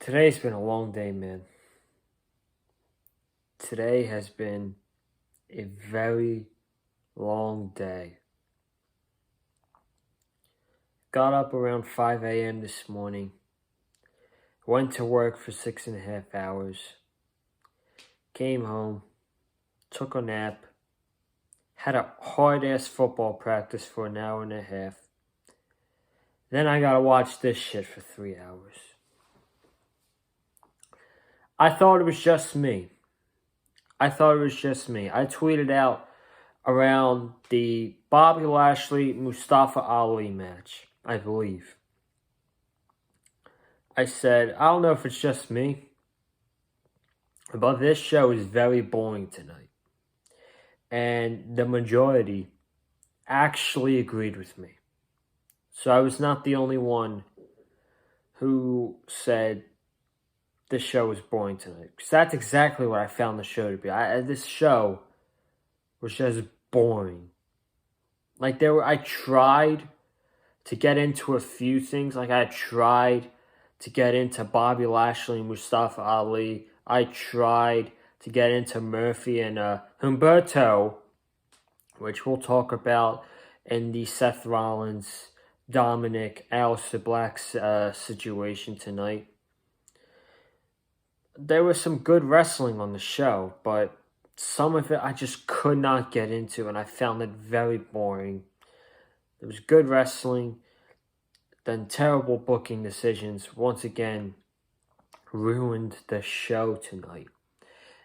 Today's been a long day, man. Today has been a very long day. Got up around 5 a.m. this morning. Went to work for 6.5 hours. Came home. Took a nap. Had a hard-ass football practice for an hour and a half. Then I gotta watch this shit for 3 hours. I thought it was just me. I tweeted out around the Bobby Lashley Mustafa Ali match, I believe. I said, I don't know if it's just me, but this show is very boring tonight. And the majority actually agreed with me. So I was not the only one who said this show was boring tonight. Because that's exactly what I found the show to be. This show was just boring. I tried to get into a few things. I tried to get into Bobby Lashley and Mustafa Ali. I tried to get into Murphy and Humberto, which we'll talk about in the Seth Rollins, Dominic, Aleister Black situation tonight. There was some good wrestling on the show, but some of it I just could not get into, and I found it very boring. There was good wrestling, then terrible booking decisions once again ruined the show tonight.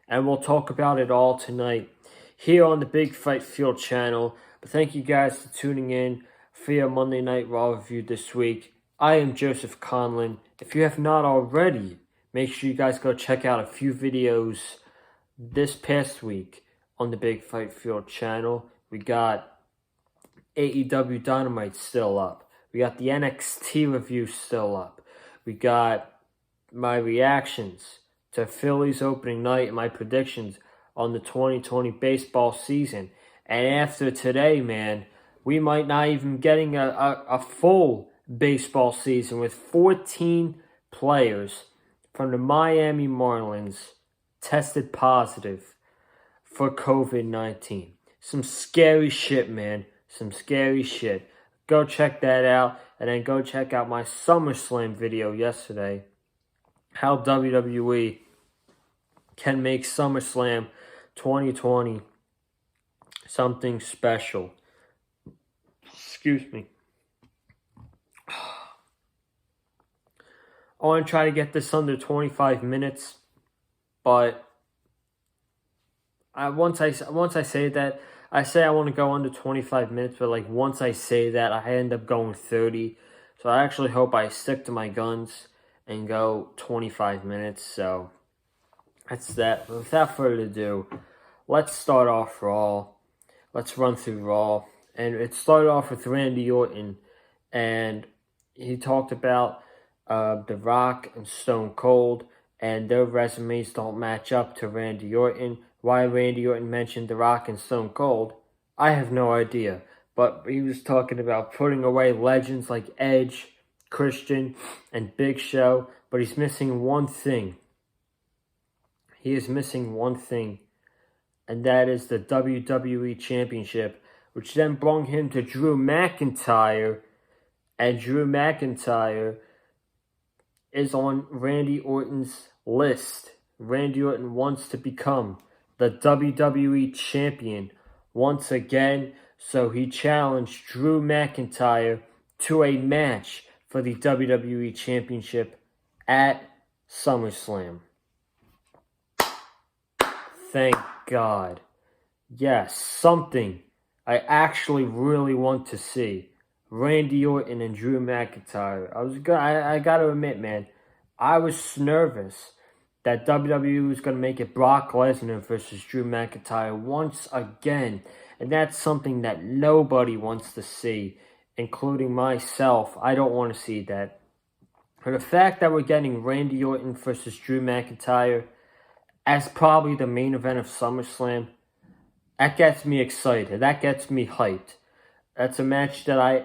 And we'll talk about it all tonight here on the Big Fight Field channel. But thank you guys for tuning in for your Monday Night Raw review this week. I am Joseph Conlon. If you have not already, make sure you guys go check out a few videos this past week on the Big Fight Field channel. We got AEW Dynamite still up. We got the NXT review still up. We got my reactions to Phillies opening night and my predictions on the 2020 baseball season. And after today, man, we might not even getting a full baseball season with 14 players from the Miami Marlins tested positive for COVID-19. Some scary shit, man. Some scary shit. Go check that out, and then go check out my SummerSlam video yesterday. How WWE can make SummerSlam 2020 something special. Excuse me. I want to try to get this under 25 minutes, but once I say that, I say I want to go under 25 minutes, but once I say that, I end up going 30. So I actually hope I stick to my guns and go 25 minutes. So that's that. But without further ado, let's start off Raw. Let's run through Raw. And it started off with Randy Orton, and he talked about The Rock and Stone Cold, and their resumes don't match up to Randy Orton. Why Randy Orton mentioned The Rock and Stone Cold, I have no idea. But he was talking about putting away legends like Edge, Christian, and Big Show, but he's missing one thing. He is missing one thing, and that is the WWE Championship, which then brought him to Drew McIntyre, and Drew McIntyre is on Randy Orton's list. Randy Orton wants to become the WWE Champion once again, so he challenged Drew McIntyre to a match for the WWE Championship at SummerSlam. Thank God. Yes, something I actually really want to see. Randy Orton and Drew McIntyre. I gotta admit, man, I was nervous that WWE was gonna make it Brock Lesnar versus Drew McIntyre once again, and that's something that nobody wants to see, including myself. I don't want to see that. But the fact that we're getting Randy Orton versus Drew McIntyre as probably the main event of SummerSlam, that gets me excited. That gets me hyped. That's a match that I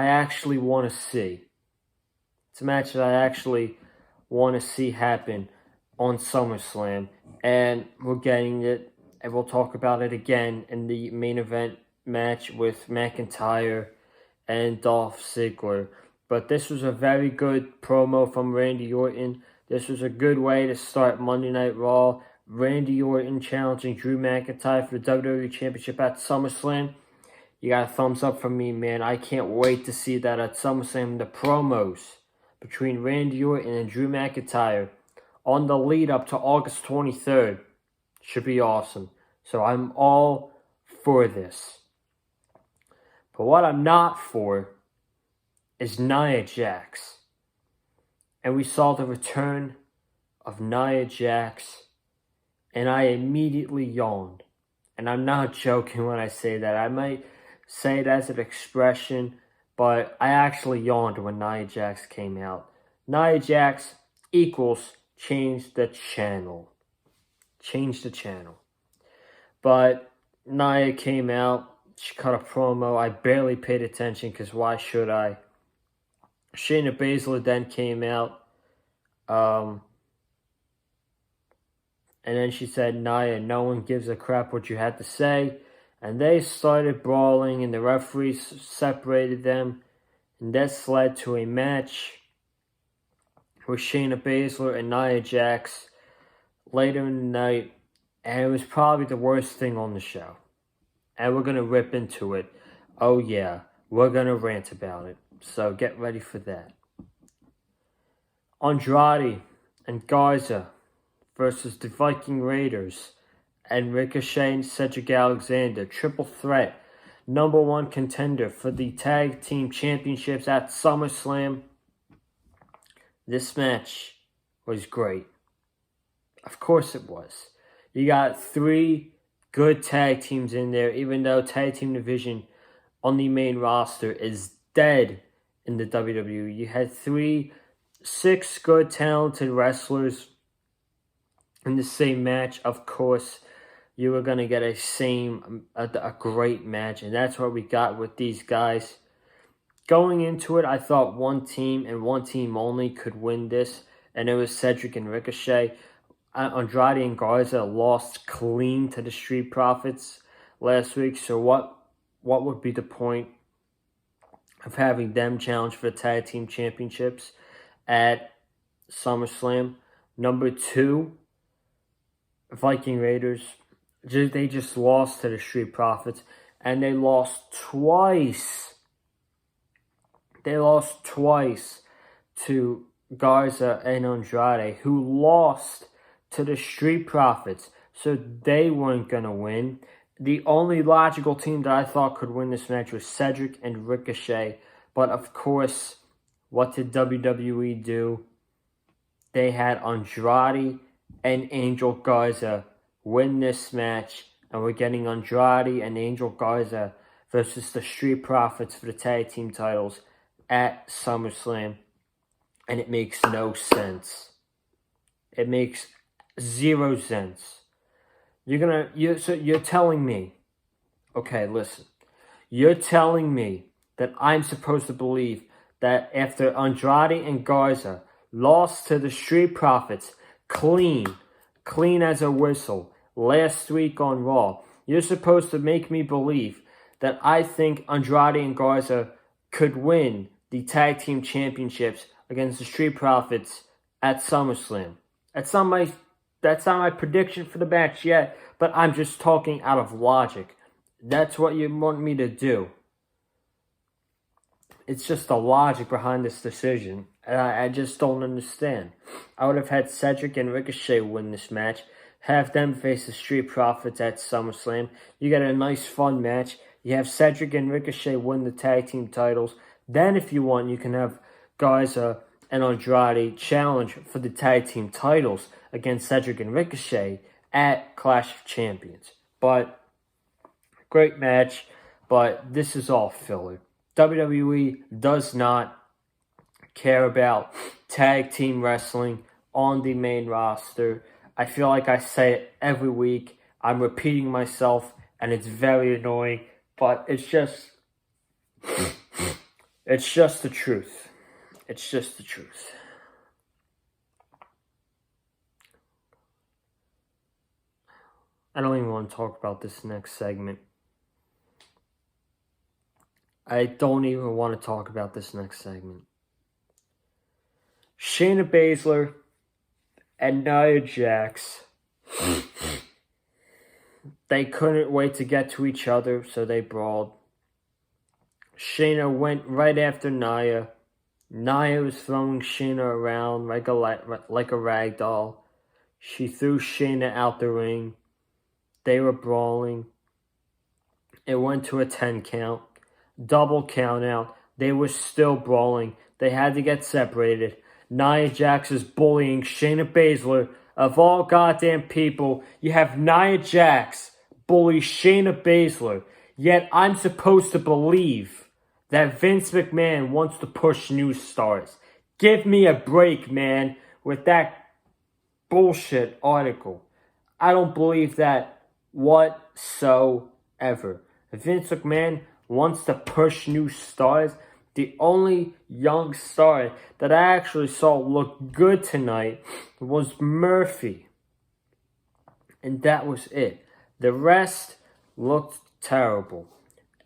actually want to see. It's a match that I actually want to see happen on SummerSlam. And we're getting it, and we'll talk about it again in the main event match with McIntyre and Dolph Ziggler. But this was a very good promo from Randy Orton. This was a good way to start Monday Night Raw. Randy Orton challenging Drew McIntyre for the WWE Championship at SummerSlam. You got a thumbs up from me, man. I can't wait to see that at SummerSlam. The promos between Randy Orton and Drew McIntyre on the lead up to August 23rd should be awesome. So I'm all for this. But what I'm not for is Nia Jax. And we saw the return of Nia Jax, and I immediately yawned. And I'm not joking when I say that. I might say it as an expression, but I actually yawned when Nia Jax came out. Nia Jax equals change the channel. Change the channel. But Nia came out. She cut a promo. I barely paid attention because why should I? Shayna Baszler then came out. And then she said, Nia, no one gives a crap what you had to say. And they started brawling, and the referees separated them. And this led to a match with Shayna Baszler and Nia Jax later in the night. And it was probably the worst thing on the show. And we're going to rip into it. Oh yeah, we're going to rant about it. So get ready for that. Andrade and Geyser versus the Viking Raiders and Ricochet and Cedric Alexander. Triple threat. Number one contender for the tag team championships at SummerSlam. This match was great. Of course it was. You got three good tag teams in there, even though tag team division on the main roster is dead in the WWE. You had 6 good talented wrestlers in the same match. Of course, you were going to get a great match, and that's what we got with these guys. Going into it, I thought one team and one team only could win this, and it was Cedric and Ricochet. Andrade and Geyser lost clean to the Street Profits last week, so what would be the point of having them challenge for the tag team championships at SummerSlam? Number 2, Viking Raiders, they just lost to the Street Profits, and they lost twice. They lost twice to Geyser and Andrade, who lost to the Street Profits, so they weren't going to win. The only logical team that I thought could win this match was Cedric and Ricochet, but of course, what did WWE do? They had Andrade and Angel Geyser win this match, and we're getting Andrade and Angel Geyser versus the Street Profits for the tag team titles at SummerSlam, and it makes no sense. It makes 0 sense. You're telling me, okay, listen. You're telling me that I'm supposed to believe that after Andrade and Geyser lost to the Street Profits clean as a whistle last week on Raw, you're supposed to make me believe that I think Andrade and Geyser could win the tag team championships against the Street Profits at SummerSlam. That's not my prediction for the match yet, but I'm just talking out of logic. That's what you want me to do. It's just the logic behind this decision, and I just don't understand. I would have had Cedric and Ricochet win this match, have them face the Street Profits at SummerSlam. You get a nice, fun match. You have Cedric and Ricochet win the tag team titles. Then, if you want, you can have Geyser and Andrade challenge for the tag team titles against Cedric and Ricochet at Clash of Champions. But, great match, but this is all filler. WWE does not care about tag team wrestling on the main roster. I feel like I say it every week. I'm repeating myself, and it's very annoying, but it's just the truth. It's just the truth. I don't even want to talk about this next segment. I don't even want to talk about this next segment. Shayna Baszler and Nia Jax. They couldn't wait to get to each other, so they brawled. Shayna went right after Nia. Nia was throwing Shayna around like a rag doll. She threw Shayna out the ring. They were brawling. It went to a 10 count. Double count out. They were still brawling. They had to get separated. Nia Jax is bullying Shayna Baszler. Of all goddamn people, you have Nia Jax bully Shayna Baszler. Yet I'm supposed to believe that Vince McMahon wants to push new stars. Give me a break, man, with that bullshit article. I don't believe that whatsoever. Vince McMahon wants to push new stars. The only young star that I actually saw look good tonight was Murphy. And that was it. The rest looked terrible.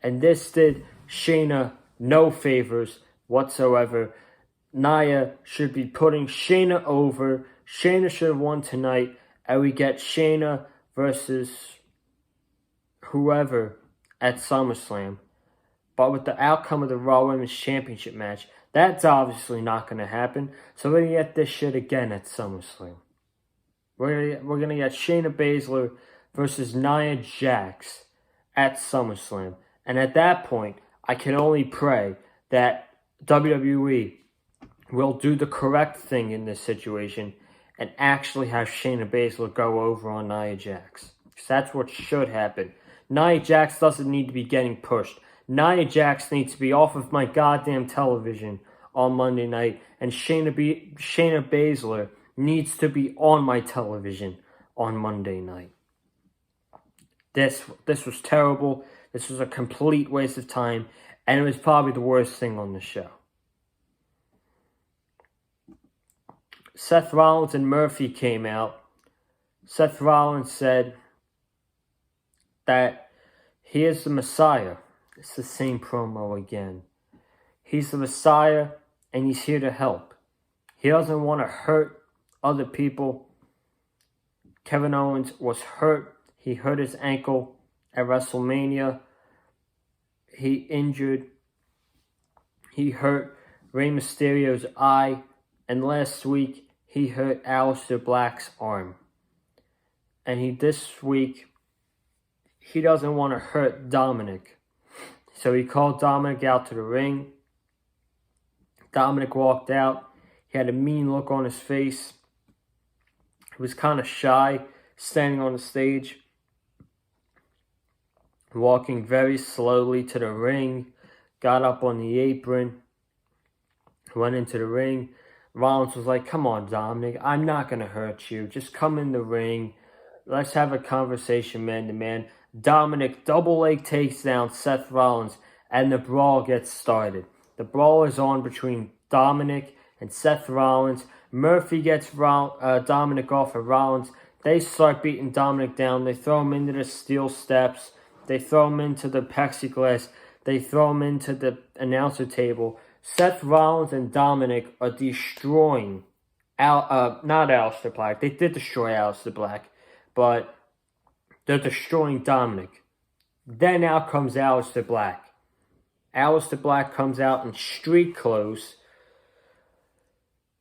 And this did Shayna no favors whatsoever. Nia should be putting Shayna over. Shayna should have won tonight. And we get Shayna versus whoever at SummerSlam. But with the outcome of the Raw Women's Championship match, that's obviously not going to happen. So we're going to get this shit again at SummerSlam. We're going to get Shayna Baszler versus Nia Jax at SummerSlam. And at that point, I can only pray that WWE will do the correct thing in this situation and actually have Shayna Baszler go over on Nia Jax. Because that's what should happen. Nia Jax doesn't need to be getting pushed. Nia Jax needs to be off of my goddamn television on Monday night, and Shayna Baszler needs to be on my television on Monday night. This was terrible. This was a complete waste of time, and it was probably the worst thing on the show. Seth Rollins and Murphy came out. Seth Rollins said that he is the Messiah. It's the same promo again. He's the Messiah, and he's here to help. He doesn't want to hurt other people. Kevin Owens was hurt. He hurt his ankle at WrestleMania. He hurt Rey Mysterio's eye. And last week, he hurt Aleister Black's arm. And this week, he doesn't want to hurt Dominic. So he called Dominic out to the ring. Dominic walked out. He had a mean look on his face. He was kind of shy, standing on the stage. Walking very slowly to the ring. Got up on the apron. Went into the ring. Rollins was like, come on, Dominic. I'm not going to hurt you. Just come in the ring. Let's have a conversation man to man. Dominic double leg takes down Seth Rollins, and the brawl gets started. The brawl is on between Dominic and Seth Rollins. Murphy gets Dominic off of Rollins. They start beating Dominic down. They throw him into the steel steps. They throw him into the plexiglass. They throw him into the announcer table. Seth Rollins and Dominic are destroying not Aleister Black. They did destroy Aleister Black, but they're destroying Dominic. Then out comes Aleister Black. Aleister Black comes out in street clothes.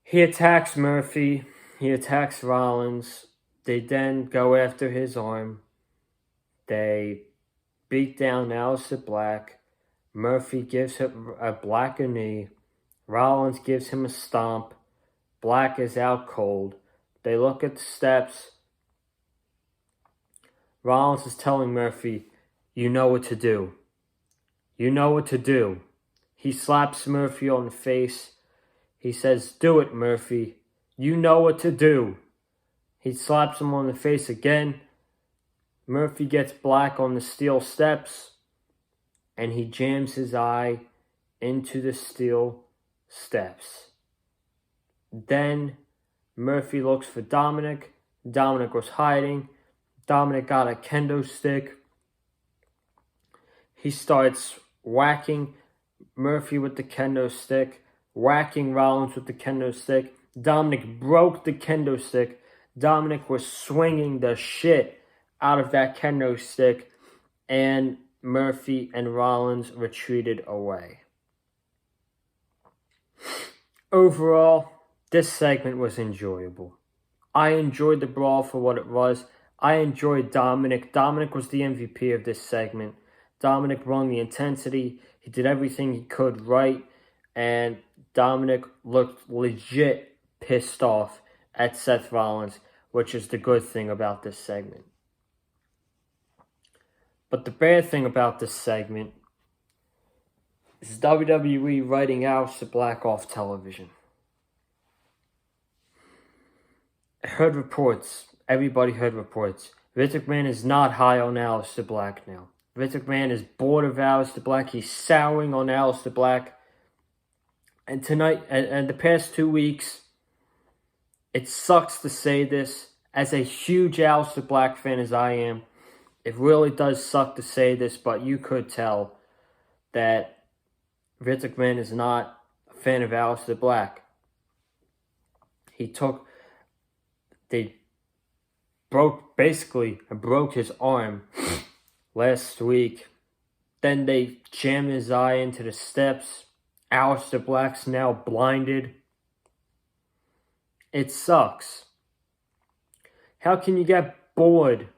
He attacks Murphy. He attacks Rollins. They then go after his arm. They beat down Aleister Black. Murphy gives him a Black a knee. Rollins gives him a stomp. Black is out cold. They look at the steps. Rollins is telling Murphy, you know what to do. You know what to do. He slaps Murphy on the face. He says, do it, Murphy. You know what to do. He slaps him on the face again. Murphy gets Black on the steel steps. And he jams his eye into the steel steps. Then Murphy looks for Dominic. Dominic was hiding. Dominic got a kendo stick. He starts whacking Murphy with the kendo stick, whacking Rollins with the kendo stick. Dominic broke the kendo stick. Dominic was swinging the shit out of that kendo stick, and Murphy and Rollins retreated away. Overall, this segment was enjoyable. I enjoyed the brawl for what it was. I enjoyed Dominic. Dominic was the MVP of this segment. Dominic brought the intensity. He did everything he could right. And Dominic looked legit pissed off at Seth Rollins, which is the good thing about this segment. But the bad thing about this segment is WWE writing Aleister Black off television. I heard reports. Everybody heard reports. Vince McMahon is not high on Aleister Black now. Vince McMahon is bored of Aleister Black. He's souring on Aleister Black. And tonight, and the past 2 weeks, it sucks to say this. As a huge Aleister Black fan as I am, it really does suck to say this, but you could tell that Vince McMahon is not a fan of Aleister Black. They broke his arm last week. Then they jammed his eye into the steps. Aleister Black's now blinded. It sucks. How can you get bored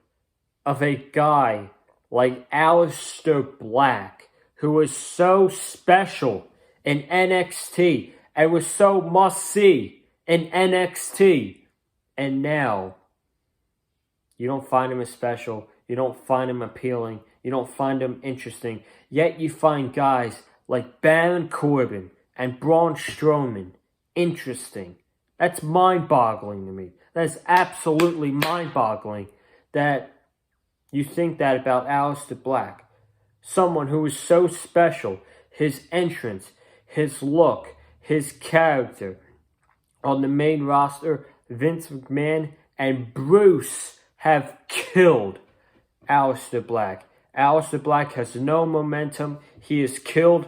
of a guy like Aleister Black, who was so special in NXT and was so must-see in NXT, and now you don't find him as special, you don't find him appealing, you don't find him interesting, yet you find guys like Baron Corbin and Braun Strowman interesting. That's mind-boggling to me. That's absolutely mind-boggling that you think that about Aleister Black. Someone who is so special, his entrance, his look, his character. On the main roster, Vince McMahon and Bruce have killed Aleister Black. Aleister Black has no momentum. He is killed,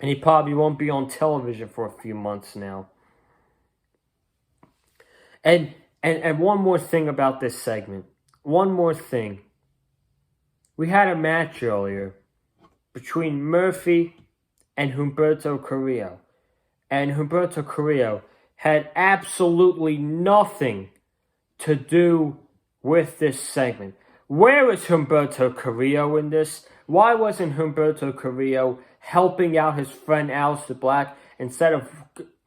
and he probably won't be on television for a few months now. And one more thing about this segment. One more thing. We had a match earlier between Murphy and Humberto Carrillo. And Humberto Carrillo had absolutely nothing to do with this segment. Where is Humberto Carrillo in this? Why wasn't Humberto Carrillo helping out his friend Aleister Black instead of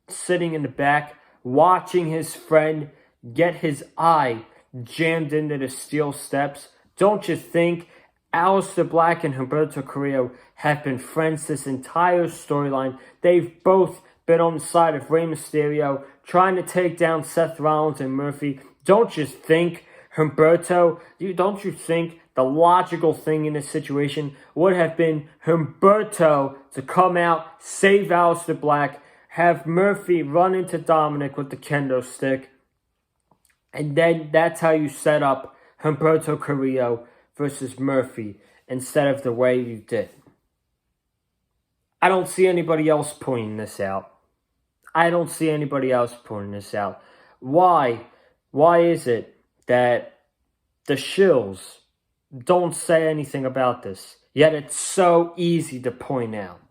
sitting in the back watching his friend get his eye jammed into the steel steps? Don't you think Aleister Black and Humberto Carrillo have been friends this entire storyline? They've both been on the side of Rey Mysterio, trying to take down Seth Rollins and Murphy. Don't you think don't you think the logical thing in this situation would have been Humberto to come out, save Aleister Black, have Murphy run into Dominic with the kendo stick, and then that's how you set up Humberto Carrillo versus Murphy instead of the way you did. I don't see anybody else pointing this out. Why is it that the shills don't say anything about this, yet it's so easy to point out?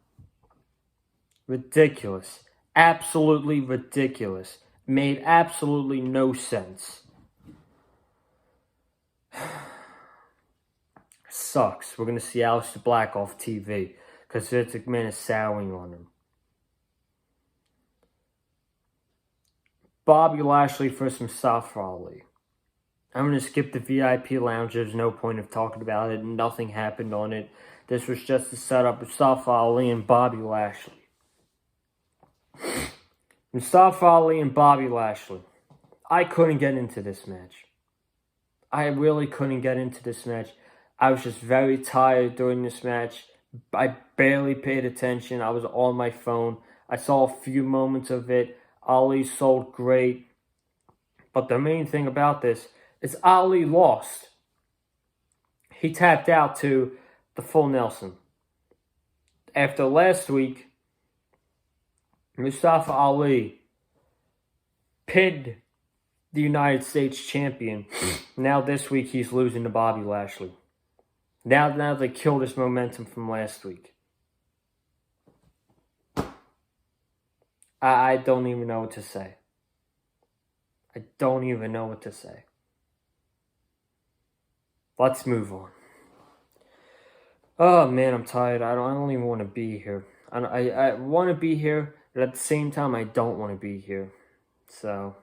Ridiculous. Absolutely ridiculous. Made absolutely no sense. Sucks. We're going to see Aleister Black off TV because Vince McMahon is souring on him. Bobby Lashley versus Mustafa Ali. I'm going to skip the VIP lounge. There's no point of talking about it. Nothing happened on it. This was just to set up Mustafa Ali and Bobby Lashley. Mustafa Ali and Bobby Lashley. I couldn't get into this match. I really couldn't get into this match. I was just very tired during this match. I barely paid attention. I was on my phone. I saw a few moments of it. Ali sold great. But the main thing about this is Ali lost. He tapped out to the full Nelson. After last week, Mustafa Ali pinned the United States champion. Now this week he's losing to Bobby Lashley. Now they killed his momentum from last week. I don't even know what to say. I don't even know what to say. Let's move on. Oh man, I'm tired. I don't even want to be here. I want to be here, but at the same time, I don't want to be here. So,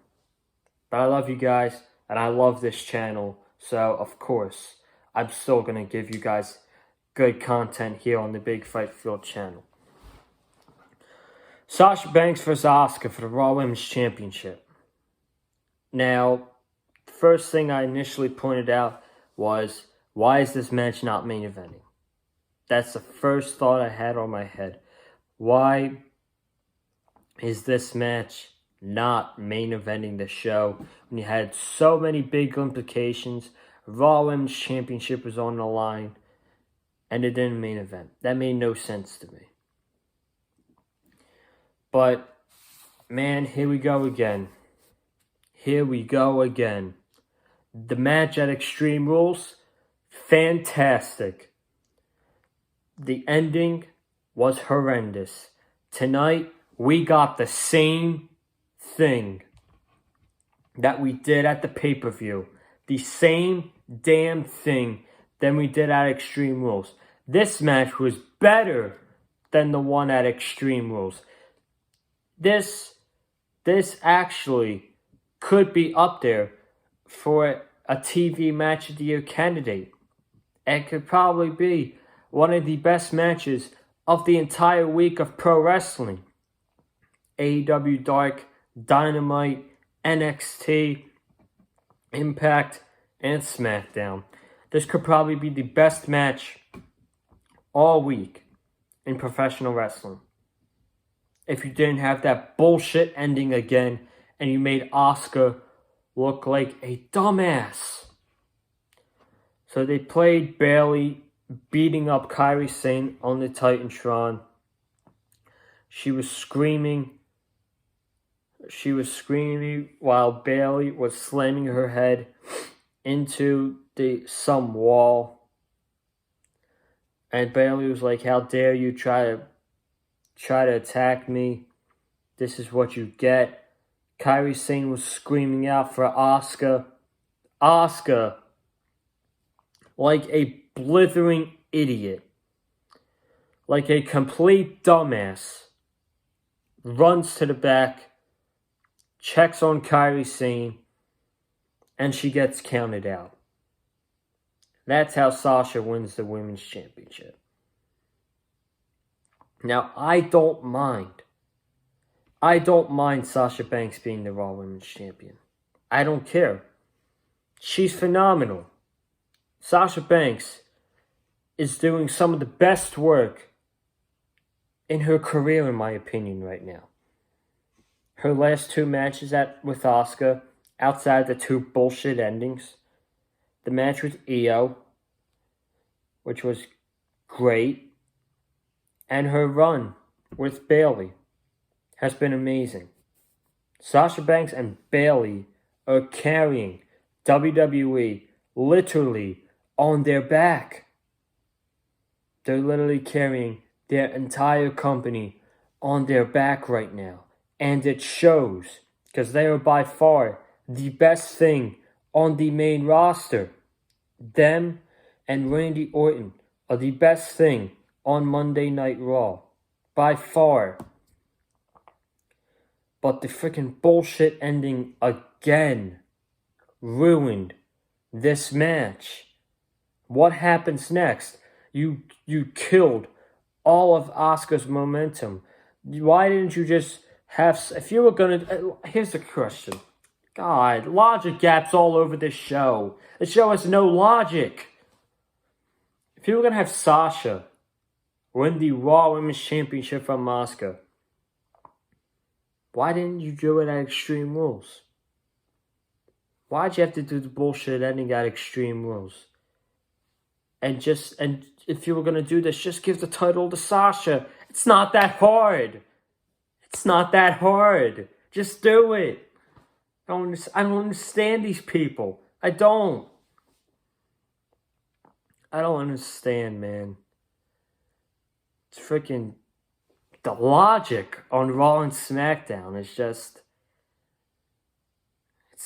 but I love you guys, and I love this channel. So, of course, I'm still going to give you guys good content here on the Big Fight Field channel. Sasha Banks vs. Asuka for the Raw Women's Championship. Now, the first thing I initially pointed out was, why is this match not main eventing? That's the first thought I had on my head. Why is this match not main eventing the show when you had so many big implications? Raw Women's Championship was on the line, and it didn't main event. That made no sense to me. But, man, here we go again. Here we go again. The match at Extreme Rules, fantastic. The ending was horrendous. Tonight, we got the same thing that we did at the pay-per-view. The same damn thing than we did at Extreme Rules. This match was better than the one at Extreme Rules. This actually could be up there for a TV Match of the Year candidate. It could probably be one of the best matches of the entire week of pro wrestling. AEW Dark, Dynamite, NXT, Impact, and SmackDown. This could probably be the best match all week in professional wrestling. If you didn't have that bullshit ending again and you made Asuka look like a dumbass. So they played Bayley beating up Kairi Sane on the Titantron. She was screaming. She was screaming while Bayley was slamming her head into some wall. And Bayley was like, "How dare you try to attack me? This is what you get." Kairi Sane was screaming out for Asuka. Asuka, like a blithering idiot, like a complete dumbass, runs to the back, checks on Kairi Sane, and she gets counted out. That's how Sasha wins the Women's Championship. Now, I don't mind Sasha Banks being the Raw Women's Champion. I don't care. She's phenomenal. Sasha Banks is doing some of the best work in her career, in my opinion, right now. Her last two matches with Asuka, outside the two bullshit endings. The match with Io, which was great, and her run with Bayley has been amazing. Sasha Banks and Bayley are carrying WWE literally on their back. They're literally carrying their entire company on their back right now. And it shows, because they are by far the best thing on the main roster. Them and Randy Orton are the best thing on Monday Night Raw. By far. But the freaking bullshit ending again ruined this match. What happens next? You killed all of Asuka's momentum. Why didn't you just have... If you were gonna... Here's the question. God, logic gaps all over this show. The show has no logic. If you were gonna have Sasha win the Raw Women's Championship from Asuka, Why didn't you do it at Extreme Rules? Why'd you have to do the bullshit ending at Extreme Rules? And if you were going to do this, just give the title to Sasha. It's not that hard. It's not that hard. Just do it. I don't understand these people. I don't understand, man. It's freaking... The logic on Raw and SmackDown is just...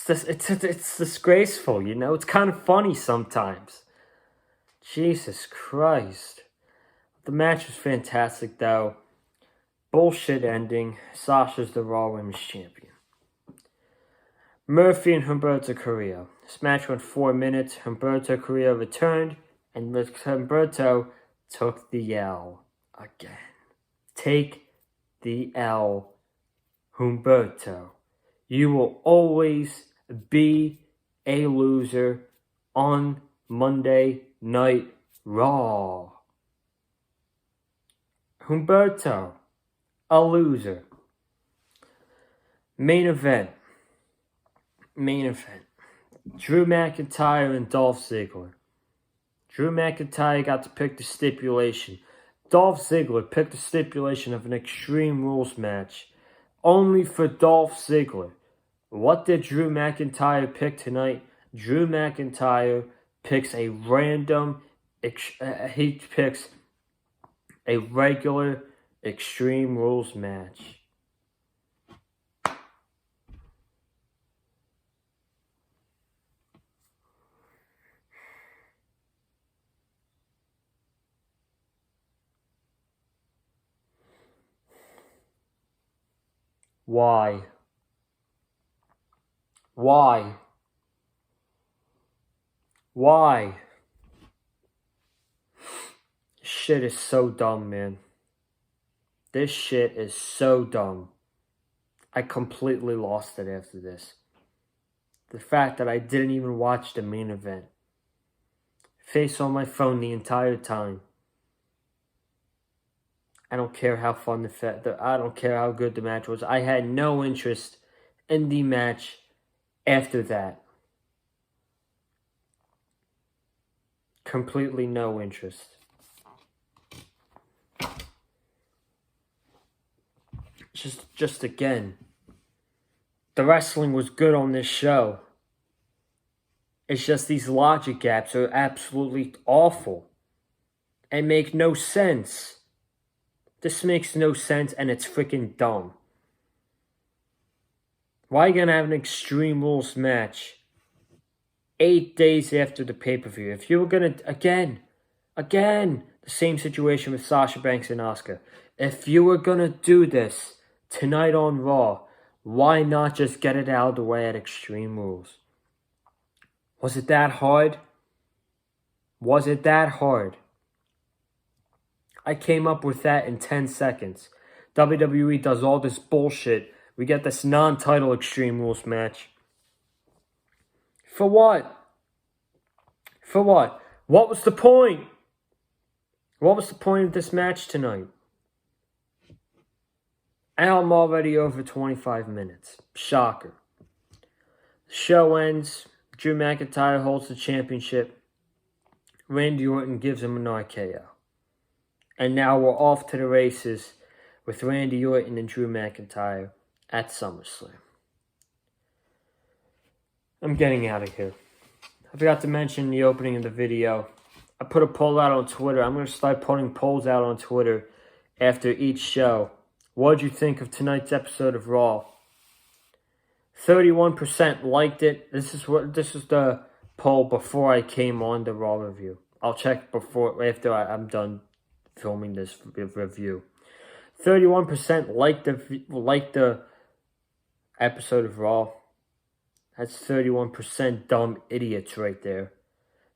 It's disgraceful, you know? It's kind of funny sometimes. Jesus Christ. The match was fantastic, though. Bullshit ending. Sasha's the Raw Women's Champion. Murphy and Humberto Carrillo. This match went 4 minutes. Humberto Carrillo returned, and Humberto took the L again. Take the L, Humberto. You will always be a loser on Monday Night Raw. Humberto, a loser. Main event. Drew McIntyre and Dolph Ziggler. Drew McIntyre got to pick the stipulation. Dolph Ziggler picked the stipulation of an Extreme Rules match only for Dolph Ziggler. What did Drew McIntyre pick tonight? Drew McIntyre picks a random, he picks a regular Extreme Rules match. Why? Shit is so dumb, man. This shit is so dumb. I completely lost it after this. The fact that I didn't even watch the main event. Face on my phone the entire time. I don't care how fun I don't care how good the match was. I had no interest in the match after that. Completely no interest. Just again, the wrestling was good on this show. It's just these logic gaps are absolutely awful and make no sense. This makes no sense, and it's freaking dumb. Why are you going to have an Extreme Rules match 8 days after the pay-per-view? If you were going to, again, the same situation with Sasha Banks and Asuka. If you were going to do this tonight on Raw, why not just get it out of the way at Extreme Rules? Was it that hard? I came up with that in 10 seconds. WWE does all this bullshit. We get this non-title Extreme Rules match. For what? What was the point? What was the point of this match tonight? And I'm already over 25 minutes. Shocker. The show ends. Drew McIntyre holds the championship. Randy Orton gives him an RKO. And now we're off to the races with Randy Orton and Drew McIntyre at SummerSlam. I'm getting out of here. I forgot to mention in the opening of the video, I put a poll out on Twitter. I'm going to start putting polls out on Twitter after each show. What did you think of tonight's episode of Raw? 31% liked it. This is the poll before I came on the Raw review. I'll check after I'm done filming this review. 31% liked the episode of Raw. That's 31% dumb idiots right there.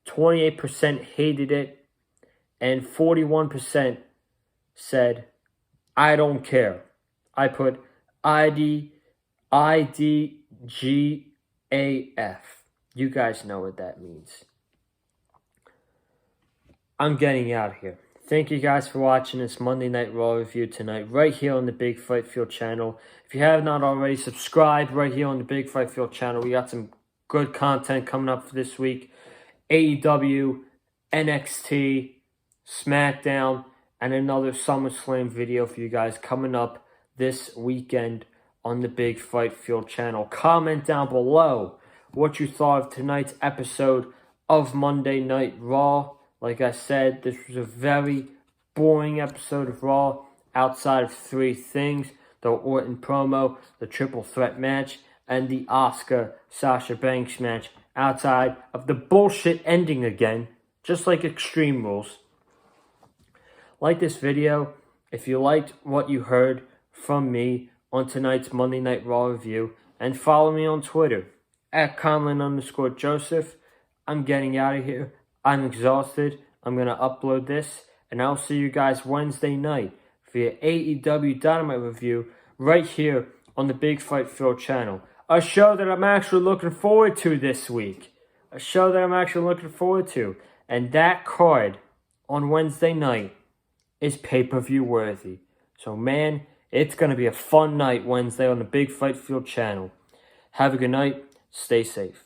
28% hated it, and 41% said, I don't care. I put IDGAF. You guys know what that means. I'm getting out of here. Thank you guys for watching this Monday Night Raw review tonight, right here on the Big Fight Field channel. If you have not already, subscribe right here on the Big Fight Field channel. We got some good content coming up for this week. AEW, NXT, SmackDown, and another SummerSlam video for you guys coming up this weekend on the Big Fight Field channel. Comment down below what you thought of tonight's episode of Monday Night Raw. Like I said, this was a very boring episode of Raw outside of three things: the Orton promo, the triple threat match, and the Asuka Sasha Banks match, outside of the bullshit ending again, just like Extreme Rules. Like this video if you liked what you heard from me on tonight's Monday Night Raw review, and follow me on Twitter at Conlin_Joseph. I'm getting out of here. I'm exhausted. I'm going to upload this, and I'll see you guys Wednesday night for your AEW Dynamite review right here on the Big Fight Field channel. A show that I'm actually looking forward to this week. And that card on Wednesday night is pay-per-view worthy. So, man, it's going to be a fun night Wednesday on the Big Fight Field channel. Have a good night. Stay safe.